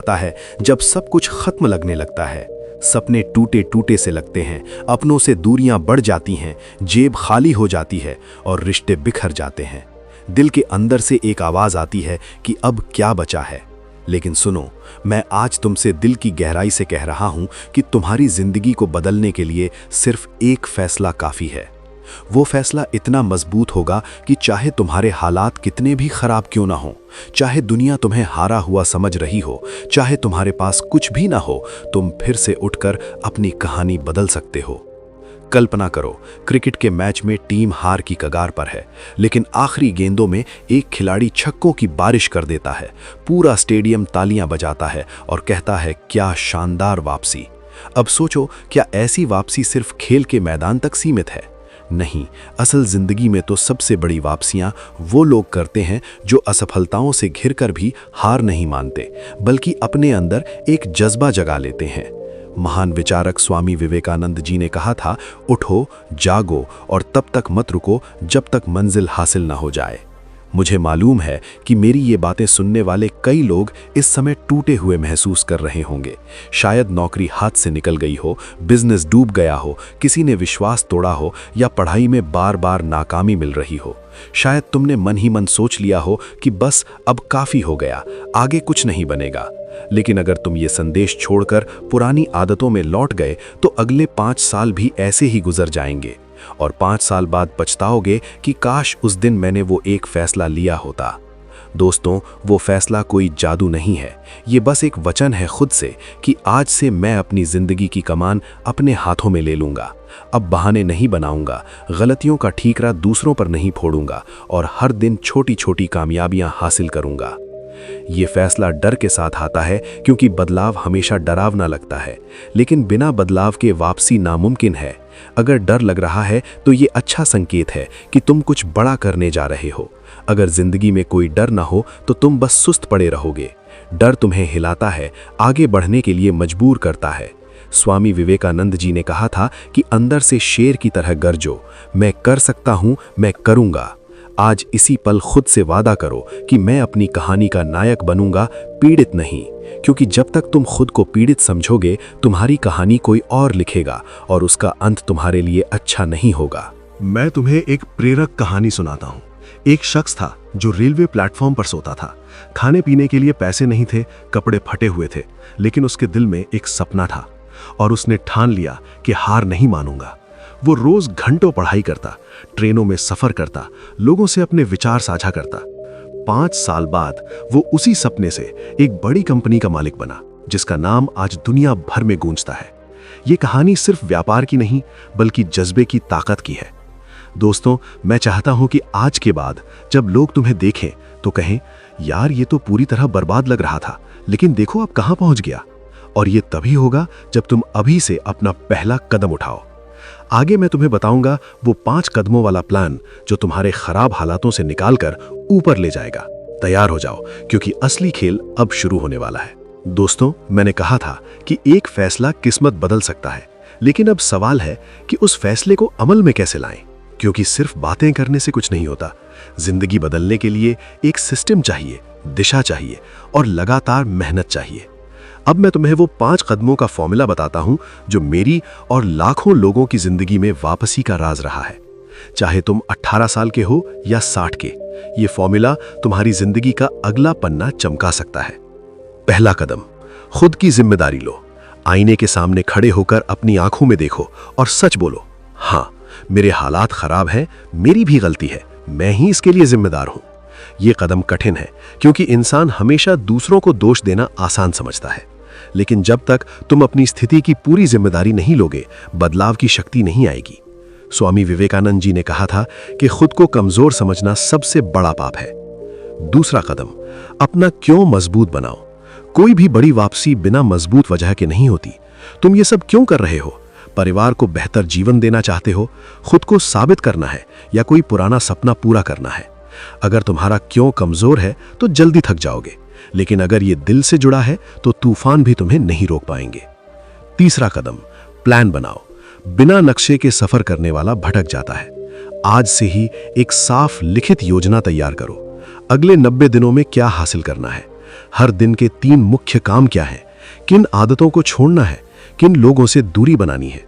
आता है जब सब कुछ खत्म लगने लगता है। सपने टूटे टूटे से लगते हैं, अपनों से दूरियां बढ़ जाती हैं, जेब खाली हो जाती है और रिश्ते बिखर जाते हैं। दिल के अंदर से एक आवाज़ आती है कि अब क्या बचा है। लेकिन सुनो, मैं आज तुमसे दिल की गहराई से कह रहा हूं कि तुम्हारी जिंदगी को बदलने के लिए सिर्फ एक फैसला काफ़ी है। वो फैसला इतना मजबूत होगा कि चाहे तुम्हारे हालात कितने भी खराब क्यों ना हो, चाहे दुनिया तुम्हें हारा हुआ समझ रही हो, चाहे तुम्हारे पास कुछ भी ना हो, तुम फिर से उठकर अपनी कहानी बदल सकते हो। कल्पना करो, क्रिकेट के मैच में टीम हार की कगार पर है, लेकिन आखिरी गेंदों में एक खिलाड़ी छक्कों की बारिश कर देता है। पूरा स्टेडियम तालियां बजाता है और कहता है, क्या शानदार वापसी। अब सोचो, क्या ऐसी वापसी सिर्फ खेल के मैदान तक सीमित है? नहीं, असल जिंदगी में तो सबसे बड़ी वापसियां वो लोग करते हैं जो असफलताओं से घिरकर भी हार नहीं मानते, बल्कि अपने अंदर एक जज्बा जगा लेते हैं। महान विचारक स्वामी विवेकानंद जी ने कहा था, उठो, जागो और तब तक मत रुको जब तक मंजिल हासिल ना हो जाए। मुझे मालूम है कि मेरी ये बातें सुनने वाले कई लोग इस समय टूटे हुए महसूस कर रहे होंगे। शायद नौकरी हाथ से निकल गई हो, बिजनेस डूब गया हो, किसी ने विश्वास तोड़ा हो या पढ़ाई में बार बार नाकामी मिल रही हो। शायद तुमने मन ही मन सोच लिया हो कि बस अब काफ़ी हो गया, आगे कुछ नहीं बनेगा। लेकिन अगर तुम ये संदेश छोड़कर पुरानी आदतों में लौट गए तो अगले 5 साल भी ऐसे ही गुजर जाएंगे और 5 साल बाद पछताओगे कि काश उस दिन मैंने वो एक फैसला लिया होता। दोस्तों, वो फैसला कोई जादू नहीं है, ये बस एक वचन है खुद से कि आज से मैं अपनी जिंदगी की कमान अपने हाथों में ले लूंगा। अब बहाने नहीं बनाऊंगा, गलतियों का ठीकरा दूसरों पर नहीं फोड़ूंगा और हर दिन छोटी छोटी कामयाबियां हासिल करूंगा। ये फैसला डर के साथ आता है, क्योंकि बदलाव हमेशा डरावना लगता है, लेकिन बिना बदलाव के वापसी नामुमकिन है। अगर डर लग रहा है तो ये अच्छा संकेत है कि तुम कुछ बड़ा करने जा रहे हो। अगर जिंदगी में कोई डर ना हो तो तुम बस सुस्त पड़े रहोगे। डर तुम्हें हिलाता है, आगे बढ़ने के लिए मजबूर करता है। स्वामी विवेकानंद जी ने कहा था कि अंदर से शेर की तरह गरजो, मैं कर सकता हूं, मैं करूंगा। आज इसी पल खुद से वादा करो कि मैं अपनी कहानी का नायक बनूंगा, पीड़ित नहीं, क्योंकि जब तक तुम खुद को पीड़ित समझोगे, तुम्हारी कहानी कोई और लिखेगा और उसका अंत तुम्हारे लिए अच्छा नहीं होगा। मैं तुम्हें एक प्रेरक कहानी सुनाता हूँ। एक शख्स था जो रेलवे प्लेटफॉर्म पर सोता था। खाने पीने के लिए पैसे नहीं थे, कपड़े फटे हुए थे, लेकिन उसके दिल में एक सपना था और उसने ठान लिया कि हार नहीं मानूंगा। वो रोज घंटों पढ़ाई करता, ट्रेनों में सफर करता, लोगों से अपने विचार साझा करता। 5 साल बाद वो उसी सपने से एक बड़ी कंपनी का मालिक बना, जिसका नाम आज दुनिया भर में गूंजता है। ये कहानी सिर्फ व्यापार की नहीं, बल्कि जज्बे की ताकत की है। दोस्तों, मैं चाहता हूं कि आज के बाद जब लोग तुम्हें देखें तो कहें, यार ये तो पूरी तरह बर्बाद लग रहा था, लेकिन देखो अब कहां पहुंच गया। और ये तभी होगा जब तुम अभी से अपना पहला कदम उठाओ। आगे मैं तुम्हें बताऊंगा वो 5 कदमों वाला प्लान जो तुम्हारे खराब हालातों से निकालकर ऊपर ले जाएगा। तैयार हो जाओ, क्योंकि असली खेल अब शुरू होने वाला है। दोस्तों, मैंने कहा था कि एक फैसला किस्मत बदल सकता है, लेकिन अब सवाल है कि उस फैसले को अमल में कैसे लाएं, क्योंकि सिर्फ बातें करने से कुछ नहीं होता। जिंदगी बदलने के लिए एक सिस्टम चाहिए, दिशा चाहिए और लगातार मेहनत चाहिए। अब मैं तुम्हें वो 5 कदमों का फॉर्मूला बताता हूं जो मेरी और लाखों लोगों की जिंदगी में वापसी का राज रहा है। चाहे तुम 18 साल के हो या 60 के, ये फॉर्मूला तुम्हारी जिंदगी का अगला पन्ना चमका सकता है। पहला कदम, खुद की जिम्मेदारी लो। आईने के सामने खड़े होकर अपनी आंखों में देखो और सच बोलो, हाँ, मेरे हालात खराब हैं, मेरी भी गलती है, मैं ही इसके लिए जिम्मेदार हूं। ये कदम कठिन है, क्योंकि इंसान हमेशा दूसरों को दोष देना आसान समझता है, लेकिन जब तक तुम अपनी स्थिति की पूरी जिम्मेदारी नहीं लोगे, बदलाव की शक्ति नहीं आएगी। स्वामी विवेकानंद जी ने कहा था कि खुद को कमजोर समझना सबसे बड़ा पाप है। दूसरा कदम, अपना क्यों मजबूत बनाओ। कोई भी बड़ी वापसी बिना मजबूत वजह के नहीं होती। तुम ये सब क्यों कर रहे हो? परिवार को बेहतर जीवन देना चाहते हो, खुद को साबित करना है, या कोई पुराना सपना पूरा करना है? अगर तुम्हारा क्यों कमजोर है तो जल्दी थक जाओगे, लेकिन अगर ये दिल से जुड़ा है तो तूफान भी तुम्हें नहीं रोक पाएंगे। तीसरा कदम, प्लान बनाओ। बिना नक्शे के सफर करने वाला भटक जाता है। आज से ही एक साफ लिखित योजना तैयार करो। अगले 90 दिनों में क्या हासिल करना है, हर दिन के 3 मुख्य काम क्या हैं, किन आदतों को छोड़ना है, किन लोगों से दूरी बनानी है।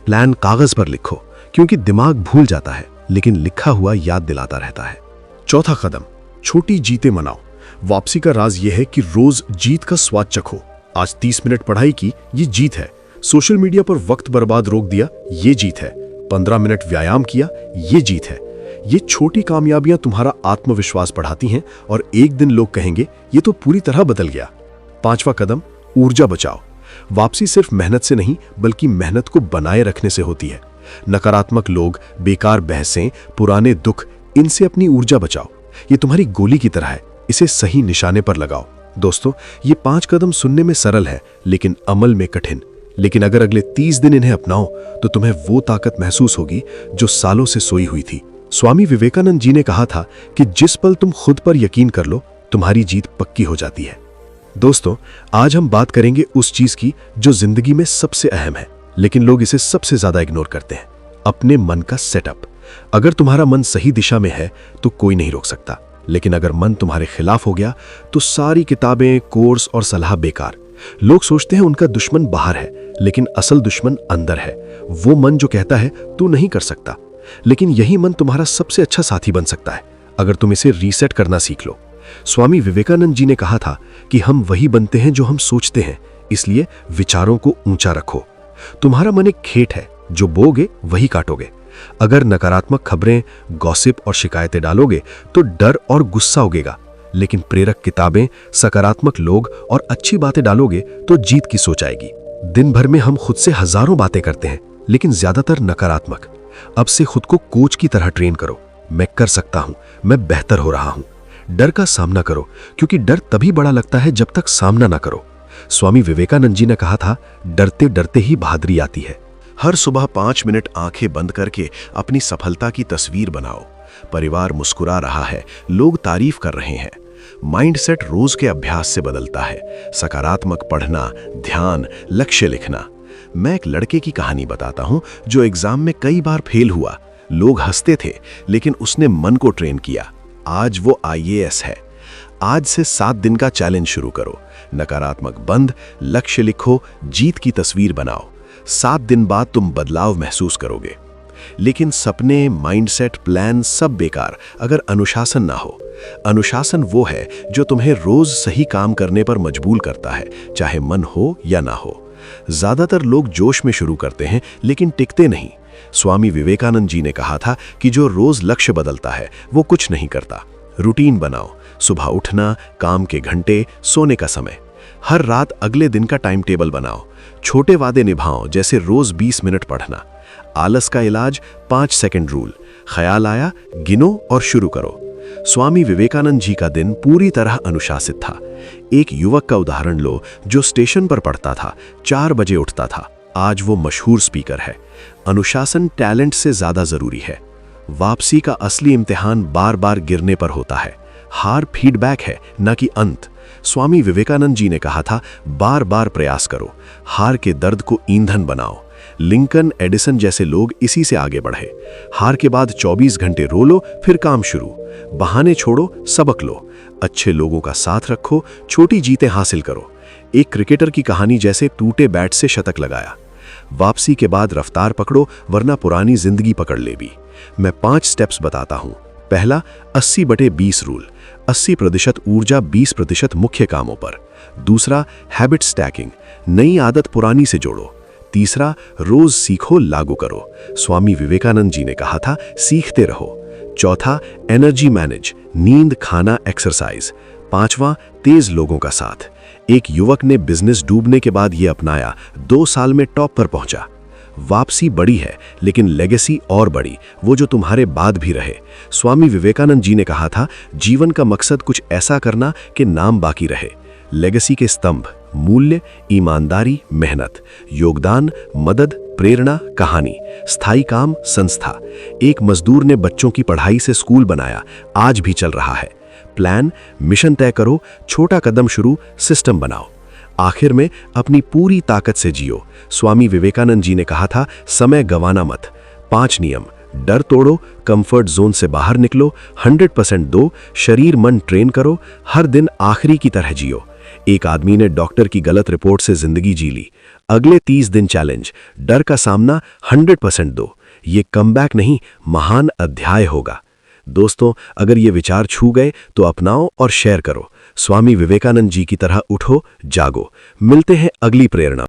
प्लान कागज पर लिखो, क्योंकि दिमाग भूल जाता है लेकिन लिखा हुआ याद दिलाता रहता है। चौथा कदम, छोटी जीतें मनाओ। वापसी का राज यह है कि रोज जीत का स्वाद चखो। आज 30 मिनट पढ़ाई की, ये जीत है। सोशल मीडिया पर वक्त बर्बाद रोक दिया, ये जीत है। 15 मिनट व्यायाम किया, ये जीत है। ये छोटी कामयाबियां तुम्हारा आत्मविश्वास बढ़ाती हैं और एक दिन लोग कहेंगे ये तो पूरी तरह बदल गया। 5वां कदम, ऊर्जा बचाओ। वापसी सिर्फ मेहनत से नहीं बल्कि मेहनत को बनाए रखने से होती है। नकारात्मक लोग, बेकार बहसें, पुराने दुख, इनसे अपनी ऊर्जा बचाओ। ये तुम्हारी गोली की तरह है, इसे सही निशाने पर लगाओ। दोस्तों, ये 5 कदम सुनने में सरल है लेकिन अमल में कठिन। लेकिन अगर अगले 30 दिन इन्हें अपनाओ तो तुम्हें वो ताकत महसूस होगी जो सालों से सोई हुई थी। स्वामी विवेकानंद जी ने कहा था कि जिस पल तुम खुद पर यकीन कर लो, तुम्हारी जीत पक्की हो जाती है। दोस्तों, आज हम बात करेंगे उस चीज की जो जिंदगी में सबसे अहम है, लेकिन लोग इसे सबसे ज्यादा इग्नोर करते हैं, अपने मन का सेटअप। अगर तुम्हारा मन सही दिशा में है तो कोई नहीं रोक सकता, लेकिन अगर मन तुम्हारे खिलाफ हो गया तो सारी किताबें, कोर्स और सलाह बेकार। लोग सोचते हैं उनका दुश्मन बाहर है, लेकिन असल दुश्मन अंदर है। वो मन जो कहता है तू नहीं कर सकता, लेकिन यही मन तुम्हारा सबसे अच्छा साथी बन सकता है अगर तुम इसे रीसेट करना सीख लो। स्वामी विवेकानंद जी ने कहा था कि हम वही बनते हैं जो हम सोचते हैं, इसलिए विचारों को ऊंचा रखो। तुम्हारा मन एक खेत है, जो बोगे वही काटोगे। अगर नकारात्मक खबरें, गॉसिप और शिकायतें डालोगे तो डर और गुस्सा उगेगा, लेकिन प्रेरक किताबें, सकारात्मक लोग और अच्छी बातें डालोगे तो जीत की सोच आएगी। दिन भर में हम खुद से हजारों बातें करते हैं, लेकिन ज्यादातर नकारात्मक। अब से खुद को कोच की तरह ट्रेन करो। मैं कर सकता हूं, मैं बेहतर हो रहा हूं। डर का सामना करो, क्योंकि डर तभी बड़ा लगता है जब तक सामना ना करो। स्वामी विवेकानंद जी ने कहा था, डरते डरते ही बहादुरी आती है। हर सुबह 5 मिनट आंखें बंद करके अपनी सफलता की तस्वीर बनाओ। परिवार मुस्कुरा रहा है, लोग तारीफ कर रहे हैं। माइंडसेट रोज के अभ्यास से बदलता है। सकारात्मक पढ़ना, ध्यान, लक्ष्य लिखना। मैं एक लड़के की कहानी बताता हूं जो एग्जाम में कई बार फेल हुआ। लोग हंसते थे, लेकिन उसने मन को ट्रेन किया। आज वो IAS है। आज से 7 दिन का चैलेंज शुरू करो। नकारात्मक बंद, लक्ष्य लिखो, जीत की तस्वीर बनाओ। 7 दिन बाद तुम बदलाव महसूस करोगे। लेकिन सपने, माइंडसेट, प्लान सब बेकार अगर अनुशासन ना हो। अनुशासन वो है जो तुम्हें रोज सही काम करने पर मजबूर करता है, चाहे मन हो या ना हो। ज्यादातर लोग जोश में शुरू करते हैं लेकिन टिकते नहीं। स्वामी विवेकानंद जी ने कहा था कि जो रोज लक्ष्य बदलता है वो कुछ नहीं करता। रूटीन बनाओ। सुबह उठना, काम के घंटे, सोने का समय। हर रात अगले दिन का टाइम टेबल बनाओ। छोटे वादे निभाओ, जैसे रोज 20 मिनट पढ़ना। आलस का इलाज 5 सेकंड रूल। ख्याल आया, गिनो और शुरू करो। स्वामी विवेकानंद जी का दिन पूरी तरह अनुशासित था। एक युवक का उदाहरण लो जो स्टेशन पर पढ़ता था, 4 बजे उठता था। आज वो मशहूर स्पीकर है। अनुशासन टैलेंट से ज्यादा जरूरी है। वापसी का असली इम्तिहान बार बार गिरने पर होता है। हार फीडबैक है, न कि अंत। स्वामी विवेकानंद जी ने कहा था, बार बार प्रयास करो। हार के दर्द को ईंधन बनाओ। लिंकन, एडिसन जैसे लोग इसी से आगे बढ़े। हार के बाद 24 घंटे रो लो, फिर काम शुरू। बहाने छोड़ो, सबक लो। अच्छे लोगों का साथ रखो, छोटी जीतें हासिल करो। एक क्रिकेटर की कहानी जैसे टूटे बैट से शतक लगाया। वापसी के बाद रफ्तार पकड़ो, वरना पुरानी जिंदगी पकड़ ले भी। मैं 5 स्टेप्स बताता हूं। पहला, 80/20 रूल। 80% ऊर्जा 20% मुख्य कामों पर। दूसरा, हैबिट स्टैकिंग। नई आदत पुरानी से जोड़ो। तीसरा, रोज सीखो, लागू करो। स्वामी विवेकानंद जी ने कहा था, सीखते रहो। चौथा, एनर्जी मैनेज। नींद, खाना, एक्सरसाइज। 5वां, तेज लोगों का साथ। एक युवक ने बिजनेस डूबने के बाद यह अपनाया, 2 साल में टॉप पर पहुंचा। वापसी बड़ी है, लेकिन लेगेसी और बड़ी, वो जो तुम्हारे बाद भी रहे। स्वामी विवेकानंद जी ने कहा था, जीवन का मकसद कुछ ऐसा करना कि नाम बाकी रहे। लेगेसी के स्तंभ: मूल्य, ईमानदारी, मेहनत, योगदान, मदद, प्रेरणा, कहानी, स्थायी काम, संस्था। एक मजदूर ने बच्चों की पढ़ाई से स्कूल बनाया, आज भी चल रहा है। प्लान, मिशन तय करो, छोटा कदम शुरू, सिस्टम बनाओ। आखिर में अपनी पूरी ताकत से जियो। स्वामी विवेकानंद जी ने कहा था, समय गंवाना मत। 5 नियम: डर तोड़ो, कंफर्ट जोन से बाहर निकलो, 100% दो, शरीर मन ट्रेन करो, हर दिन आखिरी की तरह जियो। एक आदमी ने डॉक्टर की गलत रिपोर्ट से जिंदगी जी ली। अगले 30 दिन चैलेंज, डर का सामना, 100% दो। ये कमबैक नहीं, महान अध्याय होगा। दोस्तों, अगर ये विचार छू गए तो अपनाओ और शेयर करो। स्वामी विवेकानंद जी की तरह उठो, जागो। मिलते हैं अगली प्रेरणा।